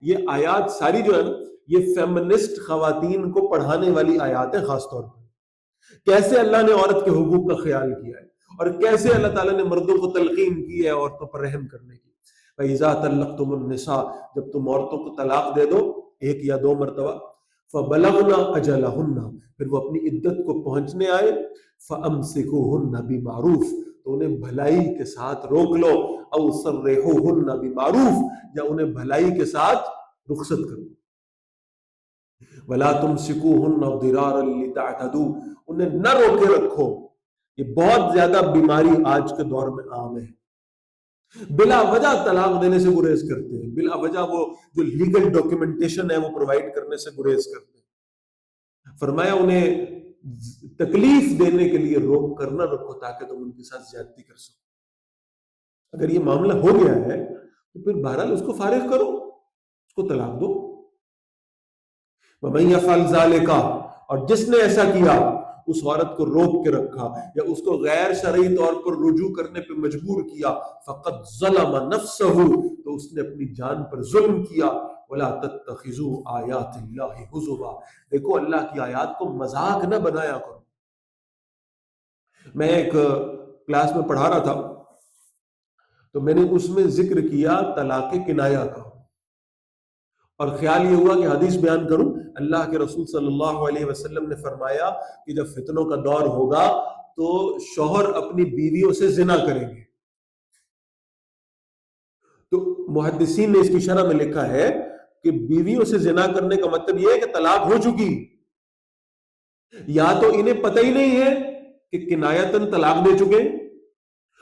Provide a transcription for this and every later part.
یہ آیات ساری جو ہے نا یہ فیمنسٹ خواتین کو پڑھانے والی آیات ہیں خاص طور پر. کیسے اللہ نے عورت کے حقوق کا خیال کیا ہے اور کیسے اللہ تعالیٰ نے مردوں کو تلقین کی ہے عورتوں پر رحم کرنے کی. فَإِذَا طَلَّقْتُمُ النِّسَاءَ جب تم عورتوں کو طلاق دے دو 1 یا 2 مرتبہ فَبَلَغْنَ أَجَلَهُنَّ پھر وہ اپنی عدت کو پہنچنے آئے فَأَمْسِكُوهُنَّ بِمَعْرُوفٍ تو انہیں بھلائی کے ساتھ روک لو او سرحوهن بمعروف یا انہیں بھلائی کے ساتھ رخصت کرو. ولا تمسكوهن ضرارا لتعتدوا انہیں نہ روکے رکھو. یہ بہت زیادہ بیماری آج کے دور میں عام ہے. بلا وجہ طلاق دینے سے گریز کرتے ہیں, بلا وجہ وہ جو لیگل ڈاکیومنٹیشن ہے وہ پرووائڈ کرنے سے گریز کرتے ہیں. فرمایا انہیں تکلیف دینے کے لیے روک کر نہ رکھو تاکہ تم ان کے ساتھ زیادتی کر سکو. اگر یہ معاملہ ہو گیا ہے تو پھر بہرحال اس کو فارغ کرو, اس کو طلاق دو. وَمَن يَفْعَلْ ذَلِكَ اور جس نے ایسا کیا اس عورت کو روک کے رکھا یا اس کو غیر شرعی طور پر رجوع کرنے پہ مجبور کیا فقد ظلم نفسه تو اس نے اپنی جان پر ظلم کیا. ولا تتخذوا آیات اللہ ہزوا دیکھو اللہ کی آیات کو مذاق نہ بنایا کرو. میں ایک کلاس میں پڑھا رہا تھا تو میں نے اس میں ذکر کیا طلاق کنایہ کا اور خیال یہ ہوا کہ حدیث بیان کروں. اللہ کے رسول صلی اللہ علیہ وسلم نے فرمایا کہ جب فتنوں کا دور ہوگا تو شوہر اپنی بیویوں سے زنا کریں گے. تو محدثین نے اس کی شرح میں لکھا ہے کہ بیویوں سے زنا کرنے کا مطلب یہ ہے کہ طلاق ہو چکی, یا تو انہیں پتہ ہی نہیں ہے کہ کنایتاً طلاق دے چکے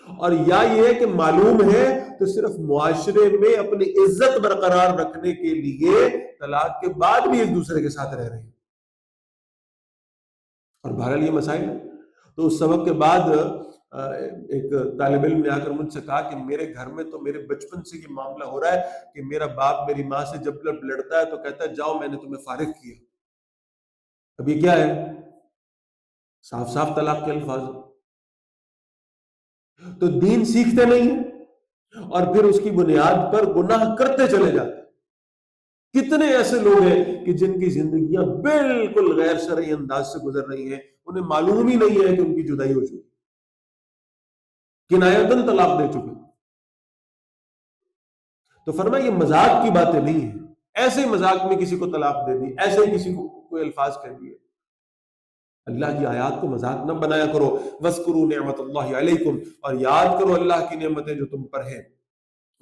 اور یا یہ ہے کہ معلوم ہے تو صرف معاشرے میں اپنی عزت برقرار رکھنے کے لیے طلاق کے بعد بھی ایک دوسرے کے ساتھ رہ رہے ہیں. اور بہرحال یہ مسائل ہے. تو اس سبق کے بعد ایک طالب علم نے آ کر مجھ سے کہا کہ میرے گھر میں تو میرے بچپن سے یہ معاملہ ہو رہا ہے کہ میرا باپ میری ماں سے جب لڑتا ہے تو کہتا ہے جاؤ میں نے تمہیں فارغ کیا. اب یہ کیا ہے؟ صاف صاف طلاق کے الفاظ. تو دین سیکھتے نہیں ہیں اور پھر اس کی بنیاد پر گناہ کرتے چلے جاتے. کتنے ایسے لوگ ہیں کہ جن کی زندگیاں بالکل غیر شرعی انداز سے گزر رہی ہیں, انہیں معلوم ہی نہیں ہے کہ ان کی جدائی ہو چکی, کنایتاً طلاق دے چکے. تو فرمایا یہ مذاق کی باتیں نہیں ہیں. ایسے ہی مذاق میں کسی کو طلاق دے دی, ایسے ہی کسی کو کوئی الفاظ کہہ دیے. اللہ کی آیات کو مذاق نہ بنایا کرو. وَاذْكُرُوا نِعْمَتَ اللَّهِ عَلَيْكُمْ اور یاد کرو اللہ کی نعمتیں جو تم پر ہیں.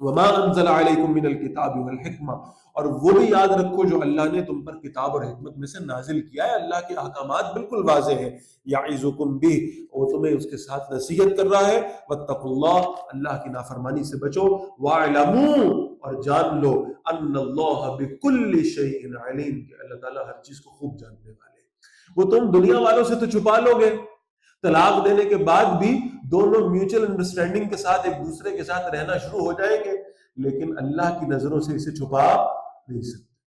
وَمَا أَنزَلَ عَلَيْكُمْ مِنَ الْكِتَابِ وَالْحِكْمَةِ اور وہ بھی یاد رکھو جو اللہ نے تم پر کتاب اور حکمت میں سے نازل کیا ہے. اللہ کے احکامات بالکل واضح ہیں. يَعِظُكُمْ بِهِ وہ تمہیں اس کے ساتھ نصیحت کر رہا ہے. وَاتَّقُوا اللَّهَ اللہ کی نافرمانی سے بچو. وَاعْلَمُوا اور جان لو أَنَّ اللَّهَ بِكُلِّ شَيْءٍ عَلِيمٌ کہ اللہ تعالیٰ ہر چیز کو خوب جاننے والے. وہ تم دنیا والوں سے تو چھپا لو گے, طلاق دینے کے بعد بھی دونوں میوچل انڈرسٹینڈنگ کے ساتھ ایک دوسرے کے ساتھ رہنا شروع ہو جائیں گے, لیکن اللہ کی نظروں سے اسے چھپا نہیں سکتے.